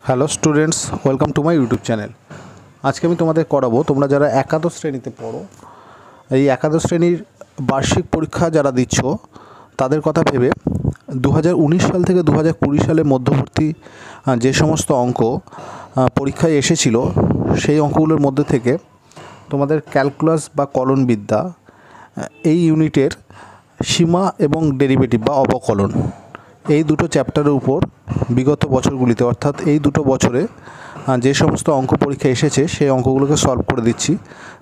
Hello students, welcome to my YouTube channel. আজকে আমি তোমাদের করাবো, তোমরা যারা একাদশ শ্রেণীতে পড়ো, এই একাদশ শ্রেণীর বার্ষিক পরীক্ষা যারা দিচ্ছ তাদের কথা ভেবে 2019 সাল থেকে 2020 সালের মধ্যবর্তী যে সমস্ত অঙ্ক পরীক্ষায় এসেছিল সেই অঙ্কগুলোর মধ্যে থেকে তোমাদের ক্যালকুলাস বা কলনবিদ্যা এই ইউনিটের সীমা এবং ডেরিভেটিভ বা অবকলন এই দুটো চ্যাপ্টারের উপর বিগত বছরগুলিতে অর্থাৎ এই দুটো বছরে যে সমস্ত অঙ্ক পরীক্ষা এসেছে সেই অঙ্কগুলোকে সলভ করে দিচ্ছি।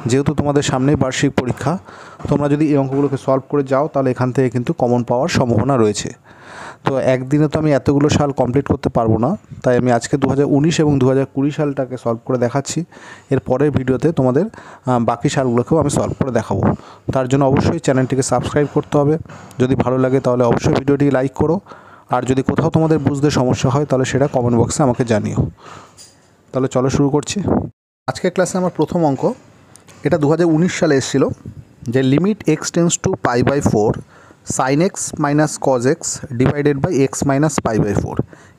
যেহেতু তোমাদের সামনেই বার্ষিক পরীক্ষা, তোমরা যদি এই অঙ্কগুলোকে সলভ করে যাও তাহলে এখান থেকে কিন্তু কমন পাওয়ার সম্ভাবনা রয়েছে। তো একদিনে তো আমি এতগুলো সাল কমপ্লিট করতে পারবো না, তাই আমি আজকে 2019 এবং 2020 সালটাকে সলভ করে দেখাচ্ছি। এর পরের ভিডিওতে তোমাদের বাকি সালগুলোকেও আমি সলভ করে দেখাবো। তার জন্য অবশ্যই চ্যানেলটিকে সাবস্ক্রাইব করতে হবে। যদি ভালো লাগে তাহলে অবশ্যই ভিডিওটি লাইক করো, আর যদি কোথাও তোমাদের বুঝতে সমস্যা হয় তাহলে সেটা কমেন্ট বক্সে আমাকে জানিও। তাহলে চলো শুরু করছি। আজকের ক্লাসে আমার প্রথম অঙ্ক, এটা 2019 সালে এসেছিলো, যে limit x tends to pi by 4 sine x minus cos x divided by x minus pi by 4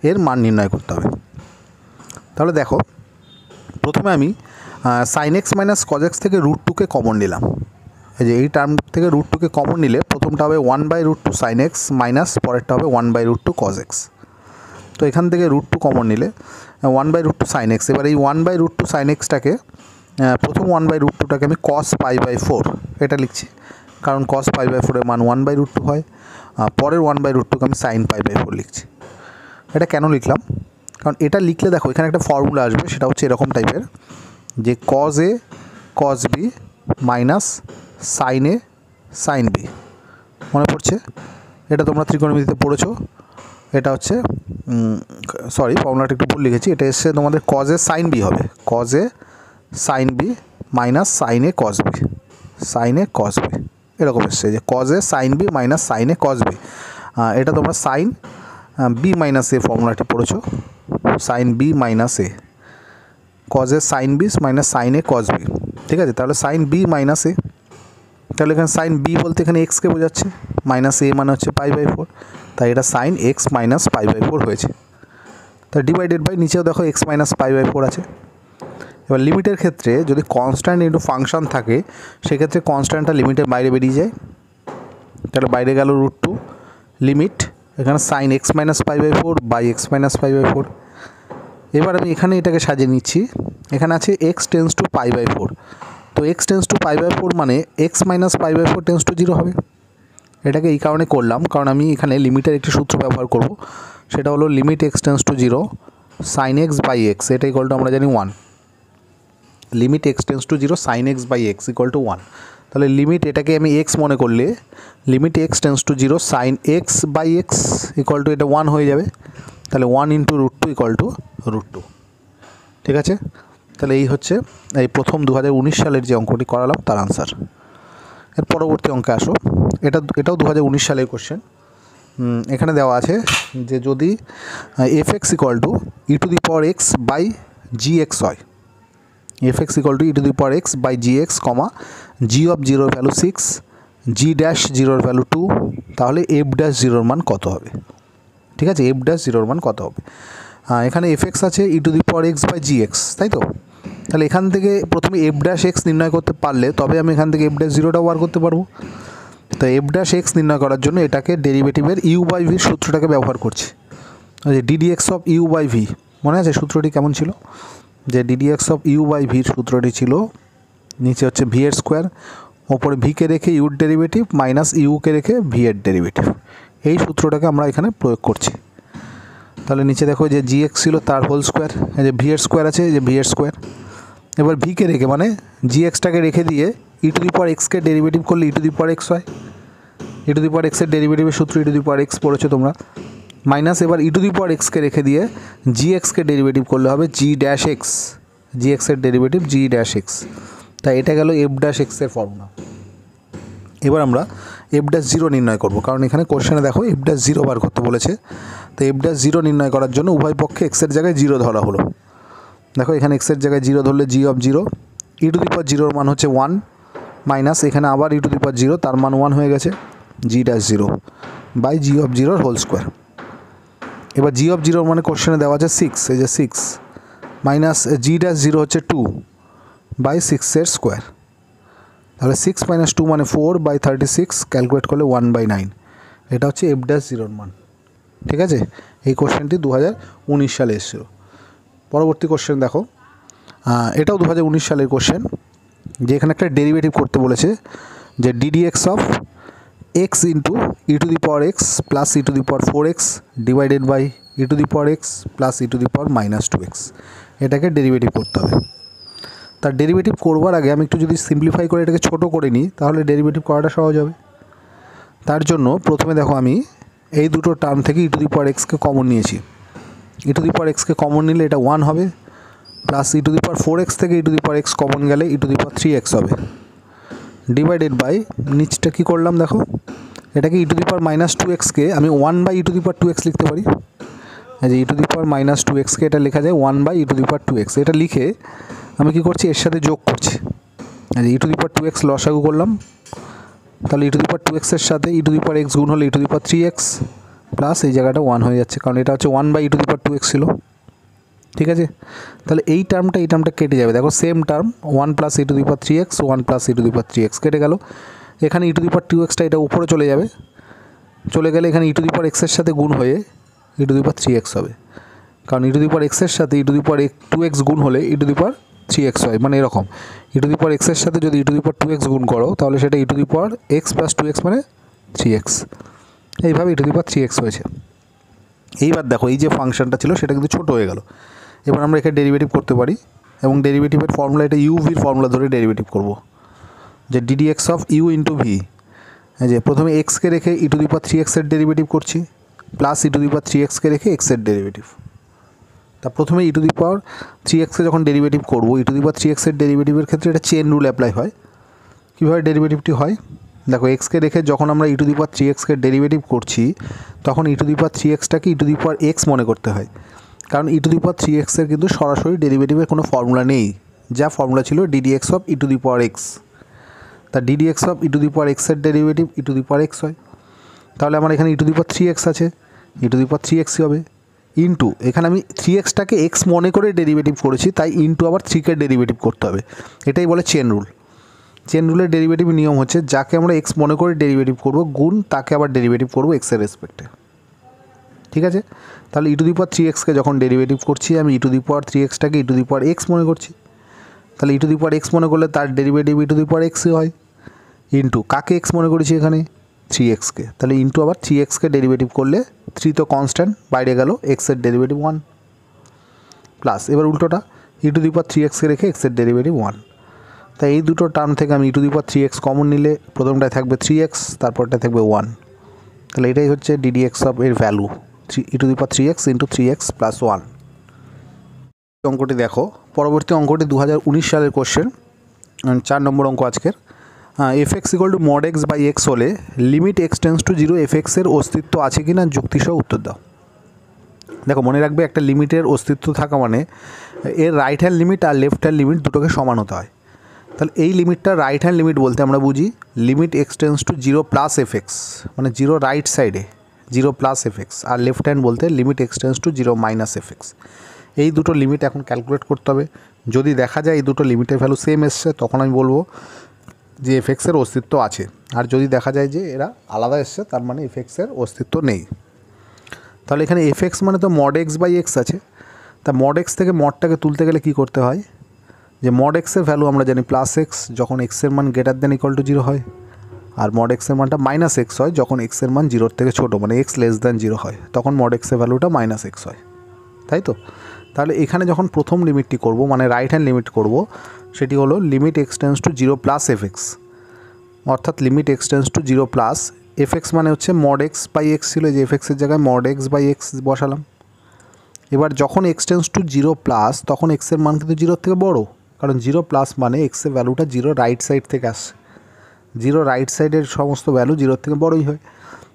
এর মান নির্ণয় করতে হবে। তাহলে দেখো, প্রথমে আমি sine x minus cos x থেকে √2কে কমন নিলাম। এই যে এই টার্ম থেকে √2কে কমন নিলে প্রথমটা হবে 1/√2 সাইন এক্স মাইনাস পরেরটা হবে 1/√2 কজ এক্স। তো এখান থেকে √2 কমন নিলে 1/√2 সাইন এক্স। এবার এই 1/√2 সাইন এক্সটাকে প্রথম 1/√2টাকে আমি কস পাই বাই 4 এটা লিখছি, কারণ কস পাই বাই 4 এর মান 1/√2 হয়। পরের 1/√2কে আমি সাইন পাই বাই 4 লিখছি। এটা কেন লিখলাম? কারণ এটা লিখলে দেখো এখানে একটা ফর্মুলা আসবে, সেটা হচ্ছে এরকম টাইপের, যে cos A cos B minus sine A sine B. মনে পড়ছে? এটা তোমরা ত্রিকোণমিতিতে পড়েছো। এটা হচ্ছে ফর্মুলাটা একটু ভুল লিখেছি। এটা এসছে তোমাদের কজ এ সাইন বি হবে, cos A sine B minus sine A cos B, sine A cos B এরকম এসছে, যে cos A sine B minus sine A cos B. এটা তোমরা সাইন বি মাইনাস এ ফর্মুলাটি পড়েছো, sine B minus A, cos A sine B minus sine A cos B. ঠিক আছে, তাহলে সাইন বি মাইনাস এ, তাহলে এখানে সাইন বি বলতে এখানে এক্সকে বোঝাচ্ছে, মাইনাস এ মানে হচ্ছে পাই বাই 4, তাই এটা sine x minus pi by 4 হয়েছে। তাই ডিভাইডেড বাই নিচেও দেখো এক্স মাইনাস পাই বাই 4 আছে। এবার লিমিটের ক্ষেত্রে যদি কনস্ট্যান্ট ইন্টু ফাংশন থাকে, সেক্ষেত্রে কনস্ট্যান্টটা লিমিটের বাইরে বেরিয়ে যায়, তাহলে বাইরে গেল √2 লিমিট এখানে sine x minus pi by 4 by x minus pi by 4। এবার আমি এখানে এটাকে সাজিয়ে নিচ্ছি, এখানে আছে x tends to pi by 4, তো x tends to pi by 4 মানে x minus pi by 4 tends to 0 হবে। এটাকে এই কারণে করলাম, কারণ আমি এখানে লিমিটের একটি সূত্র ব্যবহার করব, সেটা হলো limit x tends to 0 sine x by x, এটা ইকুয়াল টু আমরা জানি 1। Limit x tends to 0 sine x by x equal to 1। তাহলে লিমিট এটাকে আমি এক্স মনে করলে limit x tends to 0 sine x by x equal to এটা 1 হয়ে যাবে। তাহলে 1 ইন্টু √2 ইকুয়াল টু √2। ঠিক আছে, তাহলে এই হচ্ছে এই প্রথম 2019 সালের যে অঙ্কটি করালাম তার আনসার। এর পরবর্তী অঙ্কে আসো, এটাও 2019 সালের কোশ্চেন। এখানে দেওয়া আছে যে যদি F X equal to E to the power X by G X হয়, F X equal to E to the power X by G X comma G of জিরোর ভ্যালু 6 জি ড্যাশ জিরোর value 2, তাহলে F dash জিরোর মান কত হবে? ঠিক আছে, এফ ড্যাশ জিরোর মান কত হবে? এখানে এফ এক্স আছে E to the power X by G X, তাই তো? তাহলে এখান থেকে প্রথমে এফ ড্যাশ এক্স নির্ণয় করতে পারলে তবে আমি এখান থেকে এফ ড্যাশ জিরোটা বার করতে পারবো। তো এফ ড্যাশ এক্স নির্ণয় করার জন্য এটাকে ডেরিভেটিভের ইউ বাই ভির সূত্রটাকে ব্যবহার করছি, যে d d x of u by v. মনে আছে সূত্রটি কেমন ছিল? যে d d x of u by ভির সূত্রটি ছিল, নিচে হচ্ছে ভি এর স্কোয়ার, ওপরে ভিকে রেখে ইউর ডেরিভেটিভ মাইনাস ইউকে রেখে ভি এর ডেরিভেটিভ। এই সূত্রটাকে আমরা এখানে প্রয়োগ করছি। তাহলে নিচে দেখো যে জি এক্স ছিল তার হোল স্কোয়ার, এই যে ভি এর স্কোয়ার আছে, যে ভি এর স্কোয়ার। এবার ভিকে রেখে মানে জি এক্সটাকে রেখে দিয়ে ই টু দি পাওয়ার এক্সকে ডেরিভেটিভ করলে ই টু দি পাওয়ার এক্স হয়। ই টু দি পাওয়ার এক্সের ডেরিভেটিভের সূত্র ই টু দি পাওয়ার এক্স পড়েছো তোমরা, মাইনাস এবার ই টু দি পাওয়ার এক্সকে রেখে দিয়ে জি এক্সকে ডেরিভেটিভ করলে হবে জি ড্যাশ এক্স, জি এক্সের ডেরিভেটিভ জি ড্যাশ এক্স। তাই এটা গেল এফ ড্যাশ এক্সের ফর্মুলা। এবার আমরা এফ ড্যাশ জিরো নির্ণয় করব, কারণ এখানে কোশ্চেনে দেখো এফ ড্যাশ জিরো বার করতে বলেছে। তো এফ ড্যাশ জিরো নির্ণয় করার জন্য উভয় পক্ষে এক্সের জায়গায় জিরো ধরা হলো। দেখো এখানে এক্সের জায়গায় জিরো ধরলে G of zero, E to the power জিরোর মান হচ্ছে 1 মাইনাস এখানে আবার ই টু দি পাওয়ার জিরো, তার মান 1 হয়ে গেছে, G dash zero by G of জিরোর হোল স্কোয়ার। এবার জি অফ জিরো মানে কোশ্চেনে দেওয়া আছে 6, এই যে 6 মাইনাস জি ড্যাশ জিরো হচ্ছে 2 বাই 6-এর স্কোয়ার। তাহলে 6 মাইনাস 2 মানে 4/36, ক্যালকুলেট করলে 1/9। এটা হচ্ছে এফ ড্যাশ জিরোর মান। ঠিক আছে, এই কোশ্চেনটি 2019 সালে এসেছিল। পরবর্তী কোশ্চেন দেখো, এটাও 2019 সালের কোশ্চেন, যে এখানে একটা ডেরিভেটিভ করতে বলেছে, যে d d x of x into e to the power x plus e to the power 4x divided by e to the power x plus e to the power -2x। এটাকে ডেরিভেটিভ করতে হবে। তার ডেরিভেটিভ করবার আগে আমি একটু যদি সিম্পলিফাই করে এটাকে ছোটো করে নিই, তাহলে ডেরিভেটিভ করাটা সহজ হবে। তার জন্য প্রথমে দেখো, আমি এই দুটো টার্ম থেকে ই টু দি পাওয়ার এক্সকে কমন নিয়েছি। ই টু দি পাওয়ার এক্সকে কমন নিলে এটা 1 হবে, plus e to the power 4x থেকে E to the power X common গেলে E to the power 3x হবে, ডিভাইডেড বাই নিচটা কী করলাম দেখো, এটাকে ই টু দি পাওয়ার -2xকে আমি 1/e two the power 2x লিখতে পারি। এই যে ই টু দি পাওয়ার -2xকে এটা লেখা যায় 1/e two the power 2x। এটা লিখে আমি কী করছি, এর সাথে যোগ করছি। এই যে ই টু দি পাওয়ার 2x লসাগু করলাম, তাহলে ই টু দি পাওয়ার 2x এর সাথে ই টু দি পাওয়ার x গুণ হলে ই to the power 3x, plus এই জায়গাটা 1 হয়ে যাচ্ছে, কারণ এটা হচ্ছে 1/e two the power 2x ছিল। ঠিক আছে, তাহলে এই টার্মটা কেটে যাবে। দেখো same term 1 plus e to the power 3x, 1 plus e to the power 3x কেটে গেল। এখানে ই টু দি পাওয়ার 2xটা এটা উপরে চলে যাবে, চলে গেলে এখানে ই টু দি পাওয়ার x এর সাথে গুণ হয়ে ই টু দি পাওয়ার 3x হবে, কারণ ই টু দি পাওয়ার x এর সাথে ই টু দি পাওয়ার 2x গুণ হলে ই টু দি পাওয়ার 3x হয়। মানে এরকম, ই টু দি পাওয়ার x এর সাথে যদি ই টু দি পাওয়ার 2x গুণ করো, তাহলে সেটা E to the power x plus 2x মানে 3x। এইভাবে ই টু দি পাওয়ার 3x হয়েছে। এইবার দেখো, এই যে ফাংশনটা ছিল সেটা কিন্তু ছোটো হয়ে গেল। এবার আমরা এখানে ডেরিভেটিভ করতে পারি, এবং ডেরিভেটিভের ফর্মুলা, এটা ইউভির ফর্মুলা ধরে ডেরিভেটিভ করব, যে d d x of u into v. এই যে প্রথমে এক্সকে রেখে ই টু দি পাওয়ার 3x-এর ডেরিভেটিভ করছি, plus e to the power 3x-কে রেখে এক্সের ডেরিভেটিভ। তা প্রথমে ই টু দি পাওয়ার 3x-কে যখন ডেরিভেটিভ করবো, ই টু দি পাওয়ার 3x-এর ডেরিভেটিভের ক্ষেত্রে এটা চেন রুল অ্যাপ্লাই হয়। কীভাবে ডেরিভেটিভটি হয় দেখো, এক্সকে রেখে যখন আমরা ই টু দি পাওয়ার 3x-কে ডেরিভেটিভ করছি, তখন ই টু দি পাওয়ার 3x-টাকে E to the power x মনে করতে হয়, কারণ ই টু দি পাওয়ার 3x-এর কিন্তু সরাসরি ডেরিভেটিভের কোনো ফর্মুলা নেই। যা ফর্মুলা ছিল DDX of E to the power X. তা DDX of E to the power এক্সের derivative E to the power X হয়। তাহলে আমার এখানে ই টু দি পাওয়ার 3x আছে, E to the power 3x হবে, ইন্টু এখানে আমি 3x-টাকে x মনে করে ডেরিভেটিভ করেছি, তাই ইন্টু আবার 3-কে ডেরিভেটিভ করতে হবে। এটাই বলে চেন রুল। চেন রুলের ডেরিভেটিভ নিয়ম হচ্ছে, যাকে আমরা x মনে করে ডেরিভেটিভ করব, গুণ তাকে আবার ডেরিভেটিভ করব x-এর রেসপেক্টে। ঠিক আছে, তাহলে ই টু দি পাওয়ার 3x-কে যখন ডেরিভেটিভ করছি, আমি ই টু দি পাওয়ার 3x-টাকে E to the power x মনে করছি। তাহলে ই টু দি পাওয়ার x মনে করলে তার derivative E to the power x হয়, ইন্টু কাকে x মনে করেছি এখানে 3x-কে, তাহলে ইন্টু আবার 3x-কে ডেরিভেটিভ করলে 3 তো কনস্ট্যান্ট, বাইরে গেল, x-এর ডেরিভেটিভ 1, প্লাস এবার উল্টোটা, ই টু দি পাওয়ার 3x-কে রেখে x-এর ডেরিভেটিভ 1। তাই এই দুটো টার্ম থেকে আমি E to the power 3x common নিলে প্রথমটায় থাকবে 3x, তারপরটায় থাকবে 1। তাহলে এটাই হচ্ছে ডিডিএক্স অফ এর value, E to the power 3x into 3x plus 1। অঙ্কটি দেখো, পরবর্তী অঙ্কটি 2019 সালের কোশ্চেন, 4 নম্বর অঙ্ক আজকের। F X equal to mod x by X হলে limit x tends to 0 F এক্সের অস্তিত্ব আছে কি না যুক্তিসহ উত্তর দাও। দেখো, মনে রাখবে, একটা লিমিটের অস্তিত্ব থাকা মানে এর রাইট হ্যান্ড লিমিট আর লেফট হ্যান্ড লিমিট দুটোকে সমান হতে হয়। তাহলে এই লিমিটটা রাইট হ্যান্ড লিমিট বলতে আমরা বুঝি limit x tends to 0 plus F X, মানে 0 রাইট সাইডে 0 প্লাস এফ এক্স, আর লেফট হ্যান্ড বলতে limit x tends to 0 minus F x. এই দুটো লিমিট এখন ক্যালকুলেট করতে হবে। যদি দেখা যায় এই দুটো লিমিটের ভ্যালু সেম এসছে, তখন আমি বলবো যে এফ এক্সের অস্তিত্ব আছে। আর যদি দেখা যায় যে এরা আলাদা এসছে, তার মানে এফ এক্সের অস্তিত্ব নেই। তাহলে এখানে এফ এক্স মানে তো মড এক্স বাই এক্স আছে। তা মড এক্স থেকে মডটাকে তুলতে গেলে কী করতে হয়, যে মড এক্সের ভ্যালু আমরা জানি প্লাস এক্স যখন এক্সের মান গ্রেটার দেন ইকুয়াল টু 0 হয়, আর মড এক্সের মানটা মাইনাস এক্স হয় যখন এক্সের মান 0-এর থেকে ছোটো, মানে এক্স লেস দ্যান 0 হয়, তখন মড এক্সের ভ্যালুটা মাইনাস এক্স হয়, তাই তো। তাহলে এখানে যখন প্রথম লিমিটটি করব, মানে রাইট হ্যান্ড লিমিট করব, সেটি হলো limit x tends to 0 plus F X, অর্থাৎ limit x tends to 0 plus F X মানে হচ্ছে মড এক্স বাই এক্স ছিল, যে এফ এক্সের জায়গায় মড এক্স বাই এক্স বসালাম। এবার যখন এক্স টেন্স টু 0 প্লাস, তখন এক্সের মান কিন্তু 0-এর থেকে বড়, কারণ 0 প্লাস মানে এক্সের ভ্যালুটা 0 রাইট সাইড থেকে আসছে, 0 রাইট সাইডের সমস্ত ভ্যালু 0-এর থেকে বড়ই হয়।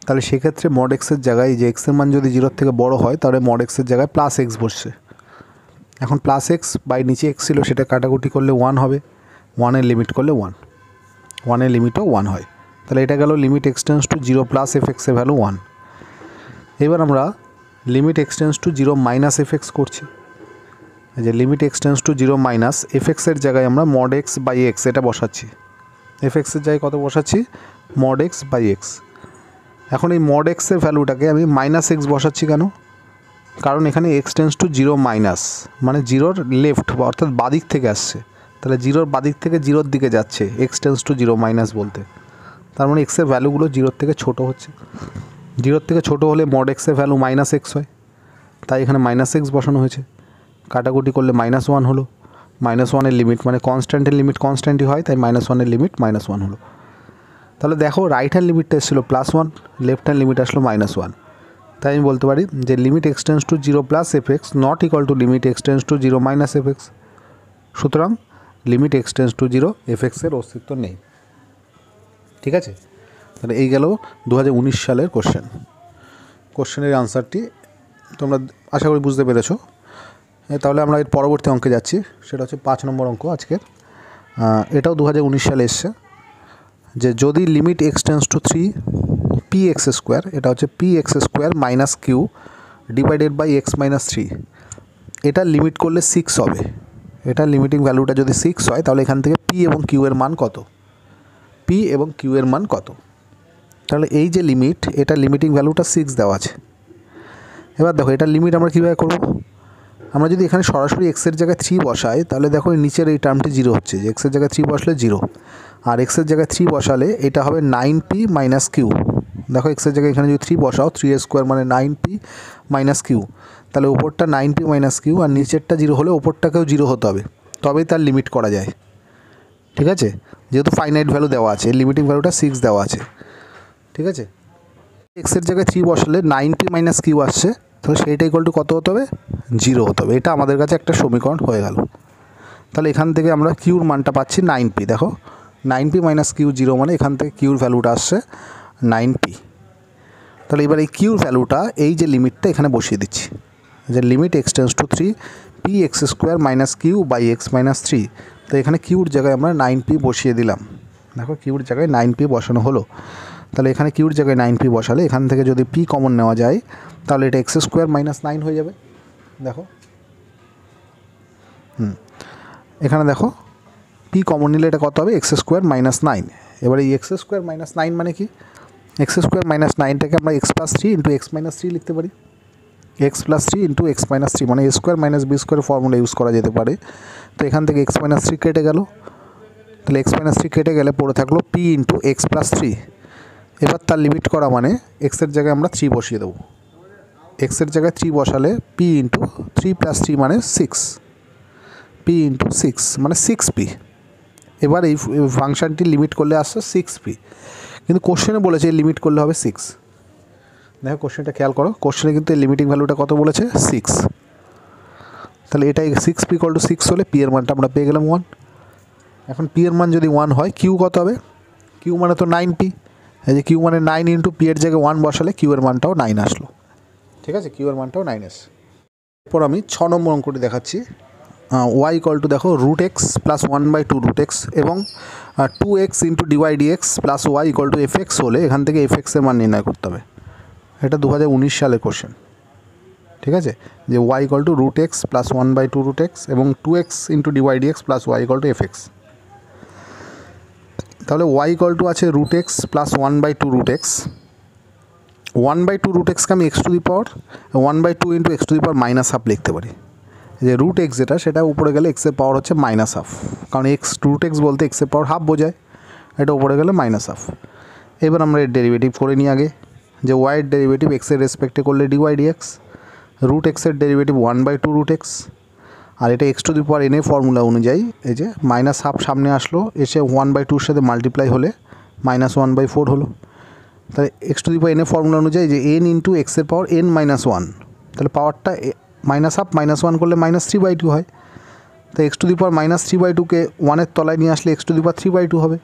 তাহলে সেক্ষেত্রে মড এক্সের জায়গায়, যে এক্সের মান যদি 0-এর থেকে বড় হয়, তাহলে মড এক্সের জায়গায় প্লাস এক্স বসছে। এখন প্লাস এক্স বাই নিচে এক্স ছিল, সেটা কাটাকুটি করলে 1 হবে, 1-এর লিমিট করলে 1, 1-এর লিমিটও 1 হয়। তাহলে এটা গেল limit x tends to 0 plus f এক্সের ভ্যালু 1। এবার আমরা limit x tends to zero minus F x করছি। এই যে limit x tends to zero minus f এক্সের জায়গায় আমরা মড এক্স বাই এক্স এটা বসাচ্ছি। এফ এক্সের জায়গায় কত বসাচ্ছি? Mod x by x. এখন এই মড এক্সের ভ্যালুটাকে আমি মাইনাস এক্স বসাচ্ছি কেন? কারণ এখানে x tends two zero minus, মানে জিরোর লেফট বা অর্থাৎ বাদিক থেকে আসছে, তাহলে জিরোর বাদিক থেকে জিরোর দিকে যাচ্ছে x tends two zero minus বলতে। তার মানে এক্সের ভ্যালুগুলো জিরোর থেকে ছোটো হচ্ছে। জিরোর থেকে ছোটো হলে মড এক্সের ভ্যালু মাইনাস এক্স হয়, তাই এখানে মাইনাস এক্স বসানো হয়েছে। কাটাকুটি করলে মাইনাস ওয়ান হলো। মাইনাস ওয়ানের লিমিট মানে কনস্ট্যান্টের লিমিট কনস্ট্যান্টই হয়, তাই মাইনাস ওয়ানের লিমিট মাইনাস ওয়ান হলো। তাহলে দেখো রাইট হ্যান্ড লিমিটটা এসেছিলো plus one, left hand limit আসলো মাইনাস ওয়ান। তাই আমি বলতে পারি যে limit x tends to zero plus F X not equal to limit x tends to zero minus F X. সুতরাং limit x tends to zero F এক্সের অস্তিত্ব নেই। ঠিক আছে, তাহলে এই গেল 2019 সালের কোশ্চেনের আনসারটি তোমরা আশা করি বুঝতে পেরেছো। তাহলে আমরা এর পরবর্তী অঙ্কে যাচ্ছি, সেটা হচ্ছে 5 নম্বর অঙ্ক আজকের। এটাও 2019 সালে এসছে যে যদি limit x tends to 3 p x square, এটা হচ্ছে p x square minus q divided by x minus 3, এটা লিমিট করলে 6 হবে। এটা লিমিটিং ভ্যালুটা যদি 6 হয় তাহলে এখান থেকে পি এবং কিউ এর মান কত? পি এবং কিউ এর মান কত? তাহলে এই যে লিমিট, এটা লিমিটিং ভ্যালুটা 6 দেওয়া আছে। এবার দেখো এটা লিমিট আমরা কীভাবে করব? আমরা যদি এখানে সরাসরি এক্সের জায়গায় 3 বসাই তাহলে দেখো নিচের এই টার্মটি 0 হচ্ছে, যে এক্সের জায়গায় 3 বসলে 0, আর এক্সের জায়গায় 3 বসালে এটা হবে 9p মাইনাস কিউ। দেখো এক্সের জায়গায় এখানে যদি 3 বসাও, 3 স্কোয়ার মানে 9p মাইনাস কিউ, তাহলে ওপরটা 9p মাইনাস কিউ আর নিচেরটা 0 হলে ওপরটাকেও 0 হতে হবে, তবেই তার লিমিট করা যায়। ঠিক আছে, যেহেতু ফাইনাইট ভ্যালু দেওয়া আছে, লিমিটিং ভ্যালুটা 6 দেওয়া আছে। ঠিক আছে, এক্সের জায়গায় 3 বসালে 9p মাইনাস কিউ আসছে, তাহলে সেইটা ইকুয়াল টু কত হতে হবে? 0 হতে হবে। এটা আমাদের কাছে একটা সমীকরণ হয়ে গেল। তাহলে এখান থেকে আমরা কিউর মানটা পাচ্ছি 9p। দেখো 9p মাইনাস কিউ 0 মানে এখান থেকে কিউর ভ্যালুটা আসছে 9p। তাহলে এবার এই কিউর ভ্যালুটা এই যে লিমিটটা এখানে বসিয়ে দিচ্ছি, যে limit x tends to 3 p x square minus q by x minus 3। তো এখানে কিউর জায়গায় আমরা 9p বসিয়ে দিলাম। দেখো কিউর জায়গায় 9p বসানো হলো। তাহলে এখানে কিউর জায়গায় 9p বসালে এখান থেকে যদি p কমন নেওয়া যায় তাহলে এটা এক্স স্কোয়ার মাইনাস 9 হয়ে যাবে। দেখো এখানে দেখো p কমন নিলে এটা কত হবে? X square minus 9। এবার এই এক্স স্কোয়ার মাইনাস 9 মানে কি? এক্স স্কোয়ার মাইনাস 9টাকে আমরা X plus 3 into X minus 3 লিখতে পারি। X plus 3 into X minus 3 মানে A square minus B square formula use করা যেতে পারে। তো এখান থেকে এক্স মাইনাস 3 কেটে গেল, তাহলে এক্স মাইনাস 3 কেটে গেলে পড়ে থাকলো p ইন্টু এক্স প্লাস 3। এবার তার লিমিট করা মানে এক্সের জায়গায় আমরা 3 বসিয়ে দেবো। এক্সের জায়গায় 3 বসালে p ইন্টু 3 প্লাস 3 মানে 6, p ইন্টু 6 মানে 6p। এবার এই ফাংশানটি লিমিট করলে আসছে 6p, কিন্তু কোশ্চেনে বলেছে লিমিট করলে হবে 6। দেখো কোশ্চেনটা খেয়াল করো, কোশ্চেনে কিন্তু এই লিমিটিং ভ্যালুটা কত বলেছে? 6। তাহলে এটাই 6p ইকুয়াল টু 6 হলে পি এর মানটা আমরা পেয়ে গেলাম 1। এখন পি এর মান যদি 1 হয়, কিউ কত হবে? কিউ মানে তো 9p। এই যে কিউ মানে 9 ইন্টু পি এর জায়গায় 1 বসালে কিউ এর মানটাও 9 আসলো। ঠিক আছে, কিউ এর মানটাও 9 আসে। এরপর আমি 6 নম্বর অঙ্কটি দেখাচ্ছি। ওয়াই ইকুয়াল টু দেখো root x plus 1/2 root x এবং 2x into dy dx plus Y equal to F x হলে এখান থেকে এফ এক্সের মান নির্ণয় করতে হবে। এটা 2019 সালের কোশ্চেন। ঠিক আছে, যে Y equal to root x plus 1/2 root x এবং 2x into dy dx plus Y equal to F X. তাহলে ওয়াই ইকুয়াল টু আছে root x plus 1/2 root x. 1/2 রুট এক্সকে আমি X to the power 1/2 into X to the power minus half লিখতে পারি। যে root x যেটা, সেটা উপরে গেলে এক্সের পাওয়ার হচ্ছে মাইনাস হাফ, কারণ এক্স রুট এক্স বলতে এক্সের পাওয়ার হাফ বোঝায়, এটা উপরে গেলে মাইনাস হাফ। এবার আমরা এর ডেরিভেটিভ করে নিই আগে, যে ওয়াইয়ের ডেরিভেটিভ এক্সের রেসপেক্টে করলে ডিওয়াই ডিএক্স, রুট এক্সের ডেরিভেটিভ 1/2 রুট এক্স, আর এটা এক্স টু দি পাওয়ার এনে ফর্মুলা অনুযায়ী এই যে মাইনাস হাফ সামনে আসলো, এসে 1/2-র সাথে মাল্টিপ্লাই হলে -1/4 হলো। তাহলে এক্স টু দি পাওয়ার এনে ফর্মুলা অনুযায়ী যে এন ইন্টু এক্সের পাওয়ার n-1, তাহলে পাওয়ারটা মাইনাস হাফ -1 করলে -3/2 হয়। তো এক্স টু দি পাওয়ার -3/2কে 1-এর তলায় নিয়ে আসলে এক্স টু দি পাওয়ার 3/2 হবে।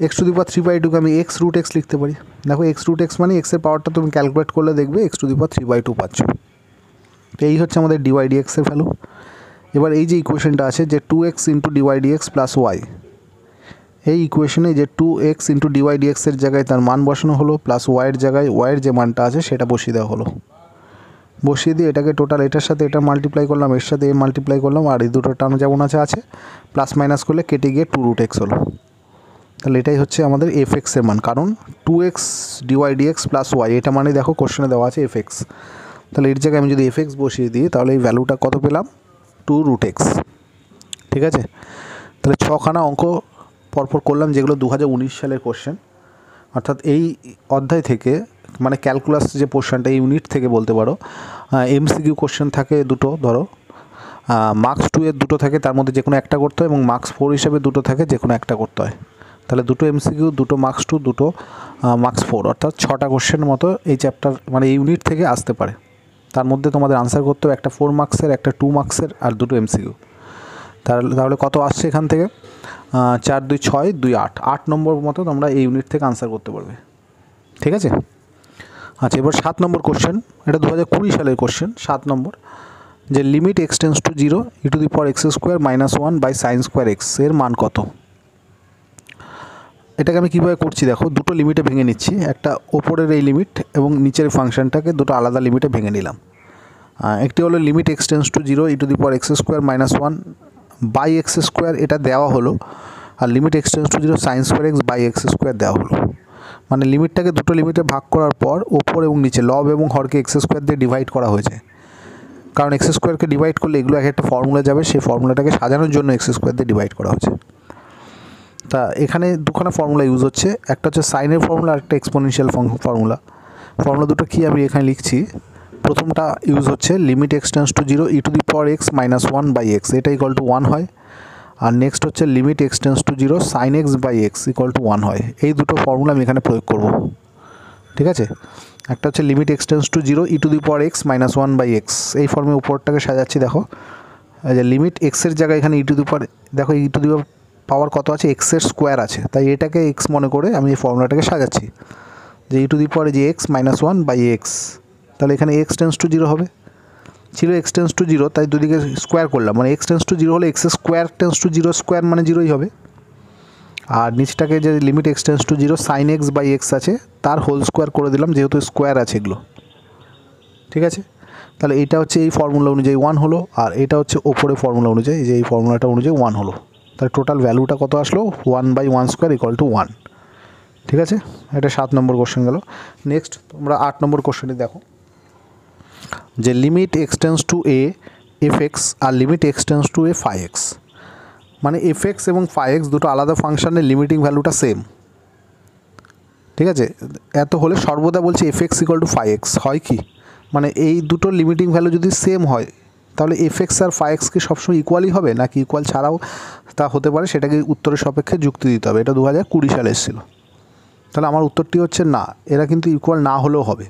এক্স টু দি পাওয়ার 3/2কে আমি এক্স রুট এক্স লিখতে পারি। দেখো এক্স রুট এক্স মানে এক্সের পাওয়ারটা তুমি ক্যালকুলেট করলে দেখবে এক্স টু দি পাওয়ার 3/2 পাচ্ছ। তো এই হচ্ছে আমাদের ডিওয়াই ডিএক্সের ভ্যালু। এবার এই যে ইকুয়েশনটা আছে যে 2x into dy dx plus y, এই ইকুয়েশনে যে 2x ইন্টু ডিওয়াই ডিএক্সের জায়গায় তার মান বসানো হলো, প্লাস ওয়াইয়ের জায়গায় ওয়াইয়ের যে মানটা আছে সেটা বসিয়ে দেওয়া হলো। বসিয়ে দিয়ে এটাকে টোটাল এটার সাথে এটা মাল্টিপ্লাই করলাম, এর সাথে এ মাল্টিপ্লাই করলাম, আর এই দুটো টার্ম যেমন আছে প্লাস মাইনাস করলে কেটে গিয়ে 2√x হলো। তাহলে এটাই হচ্ছে আমাদের fx এর মান, কারণ 2x dy dx plus Y, এটা মানে দেখো কোশ্চেনে দেওয়া আছে fx। তাহলে এর জায়গায় আমি যদি fx বসিয়ে দিই তাহলে এই ভ্যালুটা কত পেলাম, 2√x। ঠিক আছে, তাহলে 6খানা অঙ্ক পরপর করলাম যেগুলো 2019 সালের কোশ্চেন, অর্থাৎ এই অধ্যায় থেকে, মানে ক্যালকুলাস যে পোর্শনটা এই ইউনিট থেকে বলতে পারো। MCQ কোশ্চেন থাকে দুটো, ধরো মার্কস 2 এর দুটো থাকে, তার মধ্যে যে কোনো একটা করতে হয়, এবং মার্কস 4 হিসাবে দুটো থাকে, যে কোনো একটা করতে হয়। তাহলে দুটো MCQ, দুটো মার্কস 2, দুটো মার্কস 4, অর্থাৎ 6টা কোশ্চেন মতো এই চ্যাপ্টার মানে এই ইউনিট থেকে আসতে পারে। তার মধ্যে তোমাদের আনসার করতে হবে একটা 4 মার্কসের, একটা 2 মার্কসের, আর দুটো MCQ। তাহলে কত আসছে এখান থেকে, 4 2 6 2 8, 8 নম্বর মতো তোমরা এই ইউনিট থেকে আনসার করতে পারবে। ঠিক আছে, আচ্ছা এবার 7 নম্বর কোশ্চেন, এটা 2020 সালের কোশ্চেন। 7 নম্বর, যে limit x tends to 0 e⁻x² - 1 by sin square x এর মান কত। এটাকে আমি কীভাবে করছি দেখো, দুটো লিমিটে ভেঙে নিচ্ছি, একটা ওপরের এই লিমিট এবং নিচের ফাংশনটাকে দুটো আলাদা লিমিটে ভেঙে নিলাম। একটি হলো limit x tends to 0 e⁻x² - 1 by x², এটা দেওয়া হলো, আর limit x tends to 0 sin square x by x² দেওয়া হলো। মানে লিমিটটাকে দুটো লিমিটে ভাগ করার পর ওপর এবং নিচে লব এবং হরকে x² দিয়ে ডিভাইড করা হয়েছে, কারণ x²কে ডিভাইড করলে এগুলো এক একটা ফর্মুলা যাবে, সেই ফর্মুলাটাকে সাজানোর জন্য x² দিয়ে ডিভাইড করা হয়েছে। তা এখানে দুখানা ফর্মুলা ইউজ হচ্ছে, একটা হচ্ছে সাইনের ফর্মুলা, আর একটা এক্সপোনেনশিয়াল ফর্মুলা। ফর্মুলা দুটো কি আমি এখানে লিখছি, প্রথমটা ইউজ হচ্ছে limit x tends to 0 e⁻x - 1 by x, এটা ইকুয়াল টু 1 হয়। আর নেক্সট হচ্ছে limit x tends to 0 sin x by x equal to 1 হয়। এই দুটো ফর্মুলা আমি এখানে প্রয়োগ করব। ঠিক আছে, একটা হচ্ছে limit x tends to 0 e⁻x - 1 by x, এই ফর্মে উপরটাকে সাজাচ্ছি। দেখো এই যে লিমিট x এর জায়গায় এখানে দেখো পাওয়ার কত আছে, x এর স্কোয়ার আছে, তাই এটাকে x মনে করে আমি এই ফর্মুলাটাকে সাজাচ্ছি, যে e⁻x - 1 বাই x। তাহলে এখানে x টেন্স টু 0 হবে, ছিল x টেন্স টু 0, তাই দুদিকে স্কোয়ার করলাম, মানে x টেন্স টু 0 হলে x² টেন্স টু 0 স্কোয়ার মানে 0ই হবে। আর নিচটাকে যে limit x tends to 0 sin x by x আছে, তার হোল স্কোয়ার করে দিলাম, যেহেতু স্কোয়ার আছে এগুলো। ঠিক আছে, তাহলে এটা হচ্ছে এই ফর্মুলা অনুযায়ী 1 হলো, আর এটা হচ্ছে ওপরে ফর্মুলা অনুযায়ী, যে এই ফর্মুলাটা অনুযায়ী 1 হলো। তাহলে টোটাল ভ্যালুটা কত আসলো, 1/1² ইকুয়াল টু 1। ঠিক আছে, এটা 7 নম্বর কোশ্চেন গেল। নেক্সট তোমরা 8 নম্বর কোশ্চেনে দেখো, যে limit x tends to a fx আর limit x tends to a phi x, মানে fx এবং phi x দুটো আলাদা ফাংশনের লিমিটিং ভ্যালুটা সেম। ঠিক আছে, এত হলে সর্বদা বলছে fx equal to phi x, হয় কি, মানে এই দুটো লিমিটিং ভ্যালু যদি সেম হয় তাহলে fx আর phi x কি সবসময় ইকুয়ালই হবে, নাকি ইকুয়াল ছাড়াও তা হতে পারে, সেটাকে উত্তরের সাপেক্ষে যুক্তি দিতে হবে। এটা 2020 সালে এসেছিল। তাহলে আমার উত্তরটি হচ্ছে না, এরা কিন্তু ইকুয়াল না হলেও হবে।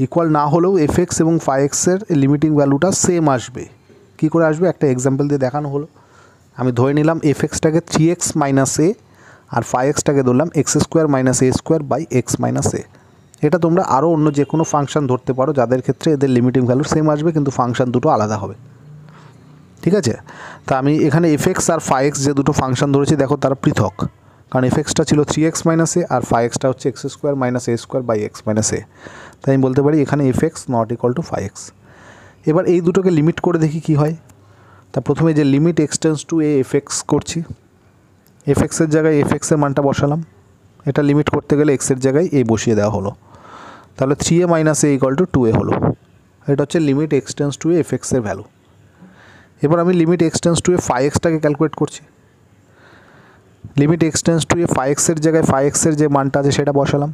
ইকুয়াল না হলেও fx এবং phi x এর লিমিটিং ভ্যালুটা সেম আসবে। কি করে আসবে, একটা এক্সাম্পল দিয়ে দেখানো হলো। আমি ধরে নিলাম fxটাকে 3x - a আর phi xটাকে ধরলাম x² - a² by x - a। এটা তোমরা আরও অন্য যে কোনো ফাংশন ধরতে পারো, যাদের ক্ষেত্রে এদের লিমিটিং ভ্যালু সেম আসবে, কিন্তু ফাংশন দুটো আলাদা হবে। ঠিক আছে, তা আমি এখানে fx আর phi x যে দুটো ফাংশন ধরেছি, দেখো তারা পৃথক, কারণ fxটা ছিল 3x - a আর phi xটা হচ্ছে x² - a² by x - a। তাই আমি বলতে পারি এখানে fx not equal two phi x। এবার এই দুটোকে লিমিট করে দেখি কি হয়। তা প্রথমে যে limit x tends to a fx করছি, fx এর জায়গায় fx এর মানটা বসালাম, এটা লিমিট করতে গেলে x এর জায়গায় a বসিয়ে দেওয়া হলো, তাহলে 3a - a equal to 2a হলো। এটা হচ্ছে limit x tends to a fx এর ভ্যালু। এবার আমি limit x tends to a phi xটাকে ক্যালকুলেট করছি, limit x tends to a phi x এর জায়গায় phi x এর যে মানটা আছে সেটা বসালাম,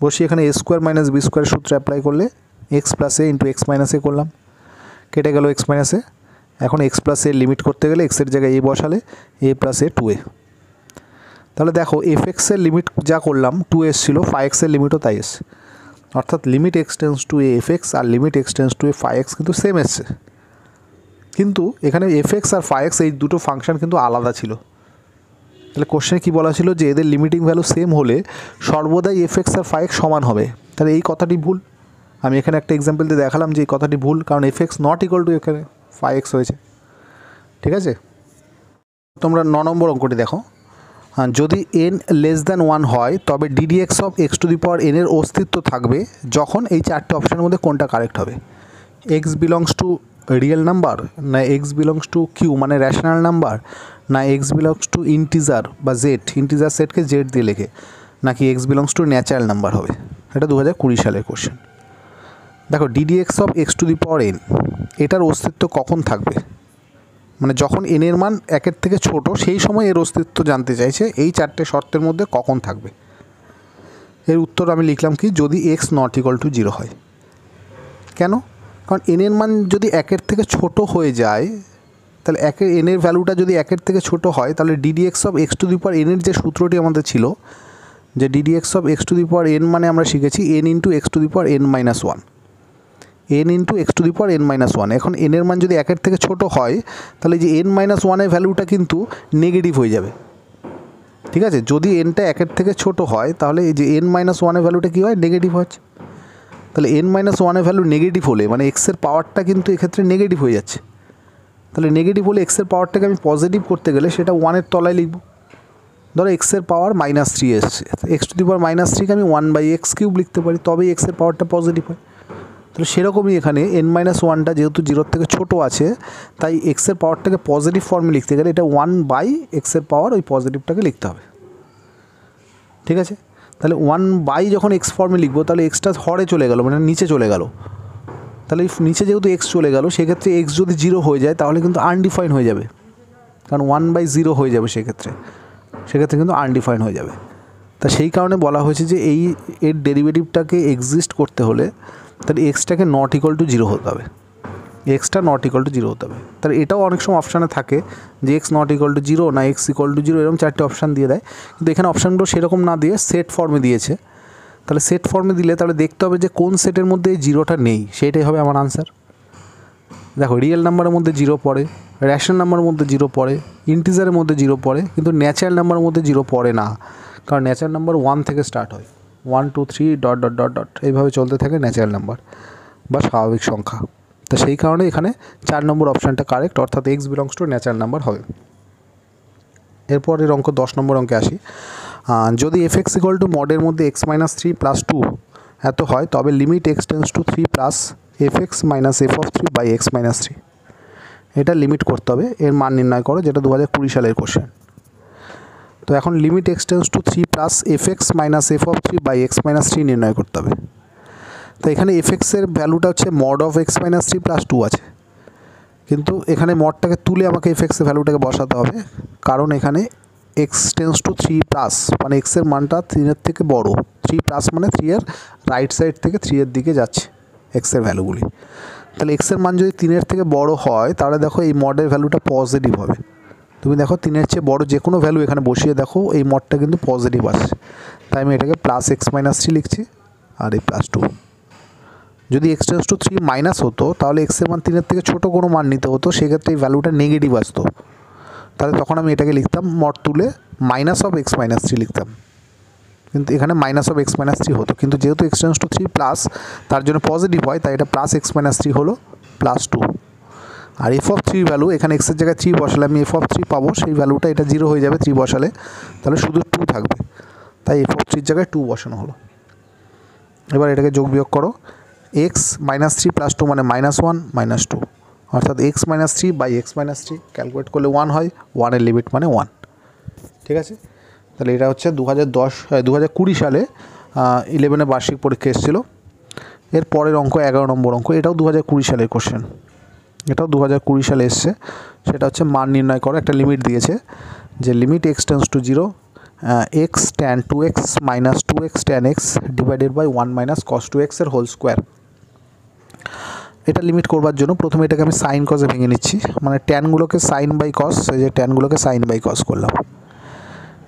বসিয়ে এখানে a² - b² সূত্র অ্যাপ্লাই করলে x + a × x - a করলাম, কেটে গেল x - a। এখন x + a লিমিট করতে গেলে x এর জায়গায় a বসালে a + a 2a। তাহলে দেখো fx এর লিমিট যা করলাম 2 এসেছিলো, phi x এর লিমিটও তাই এসছে, অর্থাৎ limit x tends to a fx আর limit x tends to a phi x কিন্তু সেম এসছে, কিন্তু এখানে fx আর phi x এই দুটো ফাংশন কিন্তু আলাদা ছিল। তাহলে কোশ্চেনে কী বলা ছিল, যে এদের লিমিটিং ভ্যালু সেম হলে সর্বদাই fx আর phi x সমান হবে। তাহলে এই কথাটি ভুল। আমি এখানে একটা এক্সাম্পল দিয়ে দেখালাম যে এই কথাটি ভুল, কারণ fx নট ইকুয়াল টু এখানে phi x হয়েছে। ঠিক আছে, তোমরা 9 নম্বর অঙ্কটি দেখো, হ্যাঁ, যদি n <1 হয় তবে ddx অফ x⁴n এর অস্তিত্ব থাকবে যখন এই চারটে অপশনের মধ্যে কোনটা কারেক্ট হবে। X belongs to real number, না এক্স বিলংস টু কিউ মানে র্যাশনাল নাম্বার, না এক্স বিলংস টু ইন্টিজার বা জেড, ইন্টিজার সেটকে জেড দিয়ে লেখে, নাকি x belongs to natural number হবে। এটা 2020 সালের কোশ্চেন। দেখো ddx of x to the power N, এটার অস্তিত্ব কখন থাকবে, মানে যখন এন এর মান একের থেকে ছোট সেই সময় এর অস্তিত্ব জানতে চাইছে, এই চারটে শর্তের মধ্যে কখন থাকবে। এর উত্তর আমি লিখলাম কি, যদি এক্স নট ইকুয়াল টু 0 হয়। কেন? কারণ এন এর মান যদি একের থেকে ছোট হয়ে যায়, তাহলে এন এর ভ্যালুটা যদি একের থেকে ছোট হয়, তাহলে ddx of x to the power N এর যে সূত্রটি আমাদের ছিল, যে d d x of x to the power N মানে আমরা শিখেছি N into X to the power N minus one, N into X to the power N minus one. এখন এন এর মান যদি একের থেকে ছোট হয়, তাহলে যে এন মাইনাস ওয়ানের ভ্যালুটা কিন্তু নেগেটিভ হয়ে যাবে। ঠিক আছে, যদি এনটা একের থেকে ছোট হয়, তাহলে এই যে এন মাইনাস ওয়ানের ভ্যালুটা কী হয়, নেগেটিভ হচ্ছে। তাহলে এন মাইনাস ওয়ানের ভ্যালু নেগেটিভ হলে মানে এক্সের পাওয়ারটা কিন্তু এক্ষেত্রে নেগেটিভ হয়ে যাচ্ছে। তাহলে নেগেটিভ হলে এক্সের পাওয়ারটাকে আমি পজিটিভ করতে গেলে সেটা ওয়ানের তলায় লিখব। ধরো এক্সের পাওয়ার -3 এসছে, এক্স টু দি পাওয়ার -3কে আমি 1/x³ লিখতে পারি, তবেই এক্সের পাওয়ারটা পজিটিভ হয়। তাহলে সেরকমই এখানে n-1টা যেহেতু 0 থেকে ছোটো আছে, তাই এক্সের পাওয়ারটাকে পজিটিভ ফর্মে লিখতে গেলে এটা 1/x-এর পাওয়ার ওই পজিটিভটাকে লিখতে হবে। ঠিক আছে, তাহলে 1/ যখন এক্স ফর্মে লিখবো, তাহলে এক্সটা হরে চলে গেল, মানে নিচে চলে গেল। তাহলে নিচে যেহেতু এক্স চলে গেল, সেক্ষেত্রে এক্স যদি 0 হয়ে যায় তাহলে কিন্তু আনডিফাইন হয়ে যাবে, কারণ 1/0 হয়ে যাবে সেক্ষেত্রে কিন্তু আনডিফাইন হয়ে যাবে। তা সেই কারণে বলা হয়েছে যে এর ডেরিভেটিভটাকে এক্সিস্ট করতে হলে তাহলে এক্সটাকে নট ইকুয়াল টু 0 হতে হবে, এক্সটা নট ইকুয়াল টু 0 হতে হবে। তাহলে এটাও অনেক সময় অপশানে থাকে যে এক্স নট ইকুয়াল টু 0 না এক্স ইকুয়াল টু 0, এরকম 4টে অপশান দিয়ে দেয়, কিন্তু এখানে অপশানগুলো সেরকম না দিয়ে সেট ফর্মে দিয়েছে। তাহলে সেট ফর্মে দিলে তাহলে দেখতে হবে যে কোন সেটের মধ্যে এই 0টা নেই, সেইটাই হবে আমার আনসার। দেখো রিয়েল নাম্বারের মধ্যে 0 পড়ে, র্যাশনাল নাম্বারের মধ্যে 0 পড়ে, ইন্টিজারের মধ্যে 0 পড়ে, কিন্তু ন্যাচারাল নাম্বারের মধ্যে 0 পড়ে না, কারণ ন্যাচারাল নাম্বার 1 থেকে স্টার্ট হয়, 1 2 3 ডট ডট ডট ডট এইভাবে চলতে থাকে ন্যাচারাল নাম্বার বা স্বাভাবিক সংখ্যা। তো সেই কারণে এখানে 4 নম্বর অপশানটা কারেক্ট, অর্থাৎ x belongs to natural number হবে। এরপরের অঙ্ক 10 নম্বর অঙ্কে আসি। যদি f(x) ইকুয়াল টু মডের মধ্যে x-3 + 2 এত হয়, তবে limit x tends two 3 plus f(x - f(3)/x-3, এটা লিমিট করতে হবে, এর মান নির্ণয় করো, যেটা 2020 সালের কোশ্চেন। তো এখন limit x tends two 3 plus f(x - f(3)/x-3 নির্ণয় করতে হবে। তো এখানে f(x)-এর ভ্যালুটা হচ্ছে মড অফ x-3 + 2 আছে, কিন্তু এখানে মডটাকে তুলে আমাকে f(x)-এর ভ্যালুটাকে বসাতে হবে, কারণ এখানে x টেন্স টু 3 প্লাস মানে x-এর মানটা 3-এর থেকে বড়, 3 প্লাস মানে 3-এর রাইট সাইড থেকে 3-এর দিকে যাচ্ছে x-এর ভ্যালুগুলি। তাহলে x-এর মান যদি 3-এর থেকে বড় হয়, তাহলে দেখো এই মডের ভ্যালুটা পজিটিভ হবে। তুমি দেখো 3-এর চেয়ে বড় যে কোনো ভ্যালু এখানে বসিয়ে দেখো এই মডটা কিন্তু পজিটিভ আসছে, তাই আমি এটাকে প্লাস x-3 লিখছি, আর এই +2। যদি x টেন্স টু 3 মাইনাস হতো, তাহলে x-এর মান 3-এর থেকে ছোটো কোনো মান নিতে হতো, সেক্ষেত্রে এই ভ্যালুটা নেগেটিভ আসতো, তাহলে তখন আমি এটাকে লিখতাম মড তুলে মাইনাস অফ x-3 লিখতাম, কিন্তু এখানে মাইনাস অফ x-3 হতো, কিন্তু যেহেতু x টেন্স টু 3 প্লাস তার জন্য পজিটিভ হয়, তাই এটা প্লাস x-3 হলো +2। আর f(3) ভ্যালু এখানে x-এর জায়গায় 3 বসালে আমি f(3) পাবো, সেই ভ্যালুটা এটা 0 হয়ে যাবে 3 বসালে, তাহলে শুধু 2 থাকবে, তাই f(3)-র জায়গায় 2 বসানো হলো। এবার এটাকে যোগ বিয়োগ করো, x - 3 + 2 মানে -1 - 2, অর্থাৎ x-3/x-3 ক্যালকুলেট করলে 1 হয়, 1-এর লিমিট মানে 1। ঠিক আছে, তাহলে এটা হচ্ছে 2020 সালে 11-এ বার্ষিক পরীক্ষা এসেছিলো। এর পরের অঙ্ক 11 নম্বর অঙ্ক, এটাও 2020 সালের কোশ্চেন, এটাও 2020 সালে এসছে। সেটা হচ্ছে মান নির্ণয় করো, একটা লিমিট দিয়েছে যে limit x tends to 0 x tan 2x - 2x tan x / 1 - cos 2x এর হোল স্কোয়ার। এটা লিমিট করবার জন্য প্রথমে এটাকে আমি সাইন কসে ভেঙে নিচ্ছি, মানে ট্যানগুলোকে সাইন বাই কস, এই যে ট্যানগুলোকে সাইন বাই কস করলাম।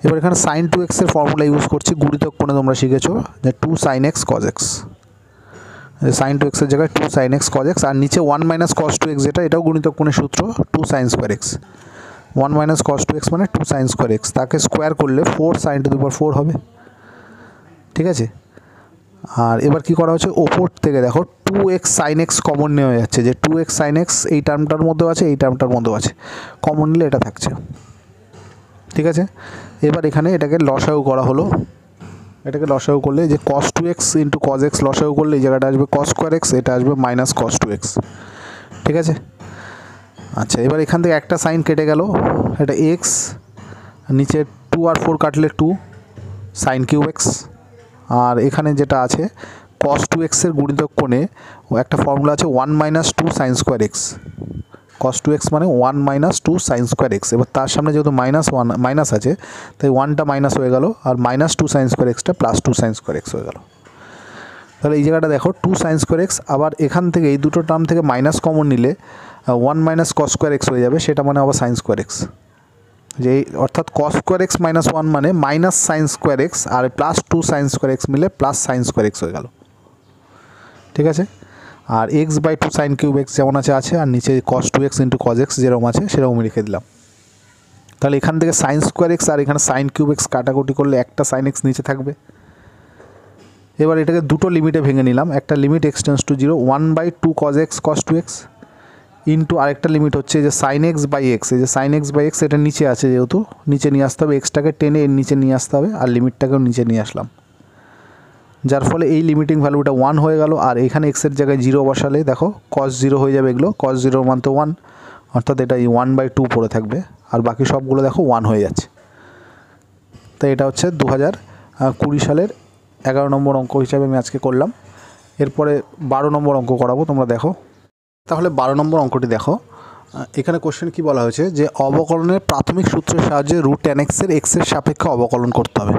এবার এখানে sin 2x এর ফর্মুলা ইউজ করছি, গুণিতক কোণে তোমরা শিখেছো যে 2 sin x cos x, sin 2x এর জায়গায় 2 sin x cos x, আর নিচে 1 - cos 2x, এটাও গুণিতক কোণের সূত্র 2 sin square x, 1 - cos 2x মানে 2 sin square x, তাকে স্কোয়ার করলে 4 sin to the power 4 হবে। ঠিক আছে, আর এবার কি করা হচ্ছে, ওপর থেকে দেখো 2x sin x কমন নেওয়া যাচ্ছে, যে 2x sin x এই টার্মটার মধ্যেও আছে, এই টার্মটার মধ্যেও আছে, কমন নিলে এটা থাকছে। ঠিক আছে, এবার এখানে এটাকে লসাগু করা হলো, এটাকে লসাগু করলে যে cos 2x into cos x লসাগু করলে এই জায়গাটা আসবে cos স্কোয়ার এক্স, এটা আসবে মাইনাস cos 2x। ঠিক আছে। আচ্ছা, এবার এখান থেকে একটা সাইন কেটে গেল, এটা এক্স, নিচে 2 আর 4 কাটলে 2 সাইন কিউব এক্স। আর এখানে যেটা আছে cos 2x এর গুণিতক কোণে ও একটা ফর্মুলা আছে 1 minus 2 sine square x. cos 2x মানে 1 মাইনাস 2 সাইন স্কোয়ার এক্স। এবার তার সামনে যেহেতু মাইনাস আছে তাই 1টা মাইনাস হয়ে গেল, আর মাইনাস 2 সাইন স্কোয়ার এক্সটা প্লাস 2 সাইন স্কোয়ার এক্স হয়ে গেল। তাহলে এই জায়গাটা দেখো 2 সাইন স্কোয়ার এক্স, আবার এখান থেকে এই দুটো টার্ম থেকে মাইনাস কমন নিলে 1 মাইনাস কস স্কোয়ার এক্স হয়ে যাবে, সেটা মানে আবার সাইন স্কোয়ার এক্স। যে অর্থাৎ cos স্কোয়ার এক্স মাইনাস 1 মানে মাইনাস সাইন স্কোয়ার এক্স, আর প্লাস 2 সাইন স্কোয়ার এক্স মিলে প্লাস সাইন স্কোয়ার এক্স হয়ে গেল। ঠিক আছে। আর x/2 সাইন কিউব এক্স যেমন আছে, আর নিচে cos 2x into cos x যেরকম আছে সেরকমই লিখে দিলাম। তাহলে এখান থেকে সাইন স্কোয়ার এক্স আর এখানে সাইন কিউব এক্স কাটাকুটি করলে একটা সাইন এক্স নিচে থাকবে। এবার এটাকে দুটো লিমিটে ভেঙে নিলাম, একটা limit x tends to 0 1/2 cos x cos 2x into আরেকটা লিমিট হচ্ছে যে সাইন এক্স বাই এক্স। এই যে সাইন এক্স বাই এক্স এটা নিচে আছে, যেহেতু নিচে নিয়ে আসতে হবে, এক্সটাকে টেনে এর নিচে নিয়ে আসতে হবে, আর লিমিটটাকেও নিচে নিয়ে আসলাম, যার ফলে এই লিমিটিং ভ্যালুটা 1 হয়ে গেল। আর এখানে এক্সের জায়গায় 0 বসালে দেখো cos 0 হয়ে যাবে, এগুলো cos 0 মান তো 1, অর্থাৎ এটা এই 1/2 পড়ে থাকবে, আর বাকি সবগুলো দেখো 1 হয়ে যাচ্ছে। তাই এটা হচ্ছে 2020 সালের 11 নম্বর অঙ্ক হিসাবে আমি আজকে করলাম। এরপরে 12 নম্বর অঙ্ক করাবো, তোমরা দেখো। তাহলে 12 নম্বর অঙ্কটি দেখো। এখানে কোশ্চেন কি বলা হয়েছে যে অবকলনের প্রাথমিক সূত্রের সাহায্যে √tan x এর এক্সের সাপেক্ষে অবকলন করতে হবে।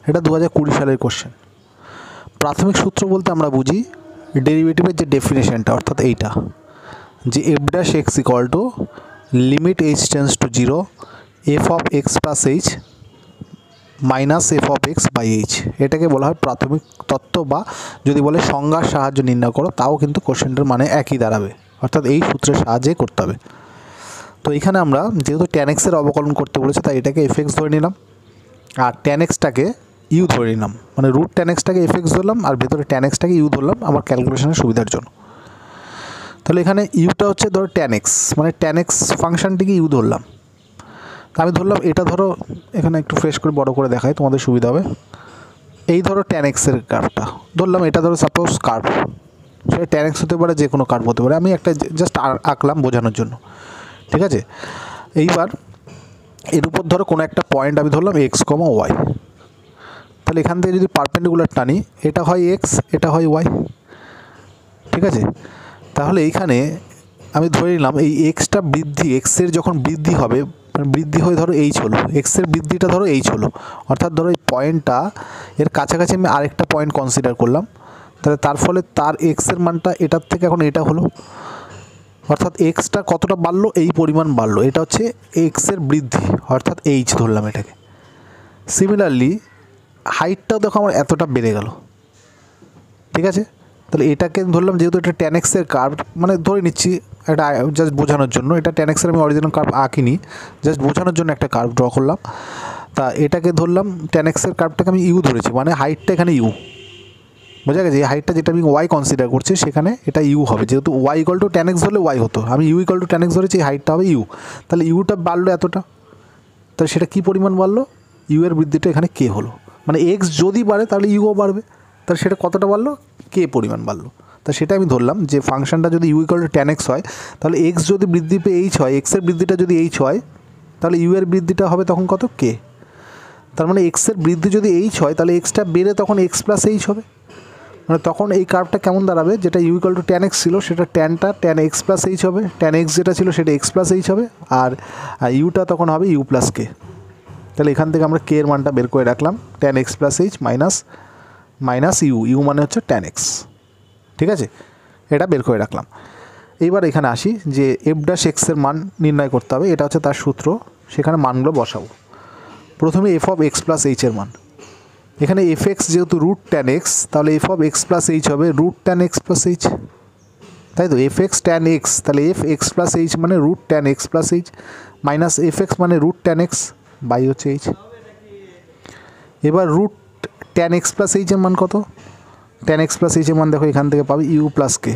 এটা 2020 সালের কোশ্চেন। প্রাথমিক সূত্র বলতে আমরা বুঝি ডেরিভেটিভের যে ডেফিনেশনটা, অর্থাৎ এইটা যে f' x equal to limit h tends to 0 f of x plus h minus f of x by h. এটাকে বলা হয় প্রাথমিক তত্ত্ব, বা যদি বলে সংজ্ঞার সাহায্য নির্ণয় করো, তাও কিন্তু কোশ্চেনটার মানে একই দাঁড়াবে, অর্থাৎ এই সূত্রের সাহায্যে করতে হবে। তো এখানে আমরা যেহেতু tan x এর অবকলন করতে বলেছে, তাই এটাকে fx ধরে নিলাম, আর tan x-টাকে u ধরে নিলাম, মানে √tan x-টাকে fx ধরলাম, আর ভেতরে tan x-টাকে u ধরলাম আমার ক্যালকুলেশনের সুবিধার জন্য। তাহলে এখানে ইউটা হচ্ছে ধরো tan x, মানে tan x ফাংশনটিকে u ধরলাম। আমি ধরলাম এটা, ধরো এখানে একটু ফ্রেশ করে বড় করে দেখাই তোমাদের সুবিধা হবে। এই ধরো tan x এর কার্ভটা ধরলাম, এটা ধরো সাপোজ কার্ভ, সেটা tan x হতে পারে, যে কোনো কার্ভ হতে পারে, আমি একটা জাস্ট আঁকলাম বোঝানোর জন্য। ঠিক আছে। এইবার এর উপর ধরো কোনো একটা পয়েন্ট আমি ধরলাম x, y। তাহলে এখান থেকে যদি পারপেন্ডিকুলার টানি, এটা হয় x, এটা হয় y। ঠিক আছে। তাহলে এইখানে আমি ধরে নিলাম এই এক্সটা বৃদ্ধি, এক্সের যখন বৃদ্ধি হবে, বৃদ্ধি হয়ে ধরো এইচ হলো, এক্সের বৃদ্ধিটা ধরো এইচ হলো, অর্থাৎ ধরো এই পয়েন্টটা এর কাছাকাছি আমি আরেকটা পয়েন্ট কনসিডার করলাম, তাহলে তার ফলে তার এক্সের মানটা এটার থেকে এখন এটা হলো, অর্থাৎ এক্সটা কতটা বাড়লো, এই পরিমাণ বাড়লো, এটা হচ্ছে এক্সের বৃদ্ধি, অর্থাৎ এইচ ধরলাম এটাকে। সিমিলারলি হাইটটাও দেখো আমার এতটা বেড়ে গেল। ঠিক আছে। তাহলে এটাকে ধরলাম, যেহেতু এটা tan x এর কার্ভ, মানে ধরে নিচ্ছি এটা জাস্ট বোঝানোর জন্য, এটা tan x এর আমি অরিজিনাল কার্ভ আঁকিনি, জাস্ট বোঝানোর জন্য একটা কার্ভ ড্র করলাম। তা এটাকে ধরলাম tan x এর কার্ভটাকে আমি ইউ ধরেছি, মানে হাইটটা এখানে ইউ, বোঝা গেছে। এই হাইটটা যেটা আমি ওয়াই কনসিডার করছি সেখানে এটা ইউ হবে, যেহেতু y equal to tan x হলে ওয়াই হতো, আমি u equal to tan x ধরেছি, হাইটটা হবে ইউ। তাহলে ইউটা বাড়লো এতটা, তাহলে সেটা কী পরিমাণ বাড়লো, ইউ এর বৃদ্ধিটা এখানে কে হলো, মানে এক্স যদি বাড়ে তাহলে ইউও বাড়বে, তাহলে সেটা কতটা বাড়লো, কে পরিমাণ বাড়লো। তা সেটা আমি ধরলাম যে ফাংশনটা যদি u equal to tan x হয়, তাহলে এক্স যদি বৃদ্ধি পেয়ে এইচ হয়, এক্সের বৃদ্ধিটা যদি এইচ হয়, তাহলে ইউ এর বৃদ্ধিটা হবে তখন কত, কে। তার মানে এক্সের বৃদ্ধি যদি এইচ হয়, তাহলে এক্সটা বেড়ে তখন এক্স প্লাস এইচ হবে, মানে তখন এই কার্ভটা কেমন দাঁড়াবে, যেটা u equal to tan x ছিল সেটা tan x প্লাস এইচ হবে, tan x যেটা ছিল সেটা এক্স প্লাস এইচ হবে, আর ইউটা তখন হবে ইউ প্লাস কে। তাহলে এখান থেকে আমরা কে এর মানটা বের করে রাখলাম, tan x plus h minus u মানে হচ্ছে tan x। ঠিক আছে, এটা বের করে রাখলাম। এইবার এখানে আসি যে f' x এর মান নির্ণয় করতে হবে, এটা হচ্ছে তার সূত্র, সেখানে মানগুলো বসাবো। প্রথমে f of x plus H এর মান, এখানে fx যেহেতু √tan x, তাহলে f of x plus h হবে √tan x প্লাস এইচ, তাই তো, fx tan x, তাহলে f(x প্লাস এইচ মানে √tan x plus h, minus fx মানে √tan x বাই হচ্ছে এইচ। এবার √tan x প্লাস এইচ এর মান কত, tan x প্লাস এইচ এর মান দেখো এখান থেকে পাবি ইউ প্লাস কে,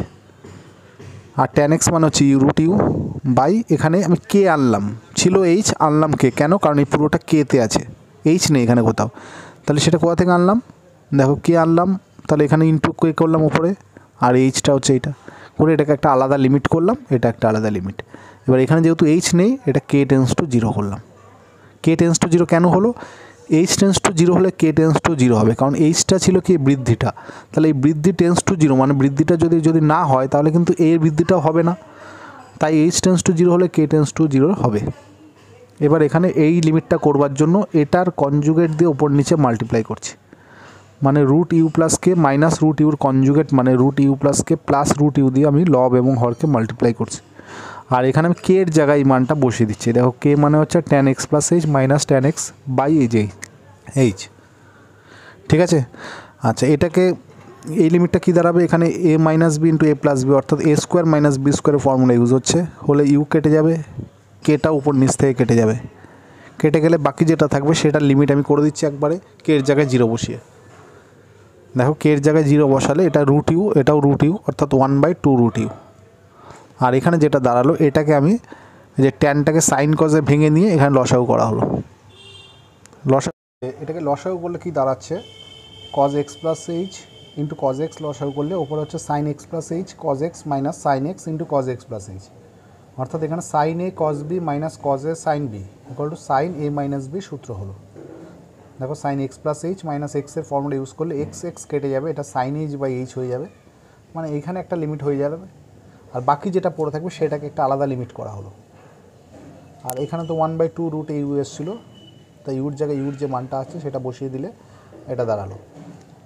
আর tan x মান হচ্ছে ইউ বাই, এখানে আমি কে আনলাম, ছিল এইচ, আনলাম কে, কেন, কারণ এই পুরোটা কেতে আছে, এইচ নেই এখানে কোথাও, তাহলে সেটা কোথা থেকে আনলাম, দেখো কে আনলাম, তাহলে এখানে ইনটু কে করলাম উপরে, আর এইচটা হচ্ছে এইটা করে এটাকে একটা আলাদা লিমিট করলাম, এটা একটা আলাদা লিমিট। এবার এখানে যেহেতু এইচ নেই, এটা কে টেন্স টু জিরো করলাম। কে টেন্স টু জিরো কেন হলো? এইচ টেন্স টু জিরো হলে কে টেন্স টু জিরো হবে, কারণ এইচটা ছিল কি বৃদ্ধিটা, তাহলে এই বৃদ্ধি টেন্স টু জিরো মানে বৃদ্ধিটা যদি না হয় তাহলে কিন্তু এর বৃদ্ধিটাও হবে না, তাই এইচ টেন্স টু জিরো হলে কে টেন্স টু জিরো হবে। এবার এখানে এই লিমিটটা করবার জন্য এটার কনজুগেট দিয়ে ওপর নিচে মাল্টিপ্লাই করছি, মানে root U plus K minus root ইউর কনজুগেট মানে root U plus K plus root U দিয়ে আমি লব এবং হরকে মাল্টিপ্লাই করছি। আর এখানে আমি কে এর জায়গায় এই মানটা বসিয়ে দিচ্ছি। দেখো কে মানে হচ্ছে tan x plus h minus tan x by h, ঠিক আছে। আচ্ছা, এটাকে এই লিমিটটা কী দাঁড়াবে, এখানে A minus B into A plus B, অর্থাৎ এ স্কোয়ার মাইনাস বি স্কোয়ারের ফর্মুলা ইউজ হচ্ছে, হলে ইউ কেটে যাবে, কেটা উপর নিচ থেকে কেটে যাবে, কেটে গেলে বাকি যেটা থাকবে সেটার লিমিট আমি করে দিচ্ছি একবারে কে এর জায়গায় জিরো বসিয়ে। দেখো কে এর জায়গায় জিরো বসালে এটা রুট ইউ, এটাও রুট ইউ, অর্থাৎ 1/2 রুট ইউ। আর এখানে যেটা দাঁড়ালো এটাকে আমি যে ট্যানটাকে সাইন কজে ভেঙে নিয়ে এখানে লসাগু করা হলো। এটাকে লসাগু করলে কি দাঁড়াচ্ছে, cos x plus h into cos x লসাগু করলে ওপরে হচ্ছে sine x plus h cos x minus sine x into cos x plus h, অর্থাৎ এখানে sine A cos B minus cos A sine B equal to sine A minus B সূত্র হলো। দেখো sine x plus h minus এক্সের formula use করলে x x কেটে যাবে, এটা সাইন এইচ বাই এইচ হয়ে যাবে, মানে এইখানে একটা লিমিট হয়ে যাবে, আর বাকি যেটা পড়ে থাকবে সেটাকে একটা আলাদা লিমিট করা হলো। আর এখানে তো 1/2 রুট ইউ এসেছিলো, তাই ইউর জায়গায় ইউর যে মানটা আছে সেটা বসিয়ে দিলে এটা দাঁড়ালো,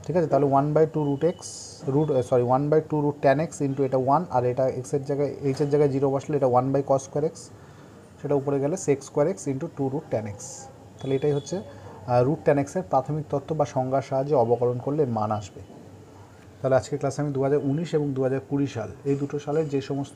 ঠিক আছে। তাহলে 1/2 root x 1/2 root tan x into এটা 1, আর এটা এক্সের জায়গায় এইচের জায়গায় জিরো বসলে এটা 1/cos স্কোয়ার এক্স, সেটা উপরে গেলে sec square x into 2 root tan x. তাহলে এটাই হচ্ছে রুট ট্যান এক্সের প্রাথমিক তত্ত্ব বা সংজ্ঞার সাহায্যে অবকলন করলে এর মান আসবে। তাহলে আজকের ক্লাসে আমি 2019 এবং 2020 সাল এই দুটো সালের যে সমস্ত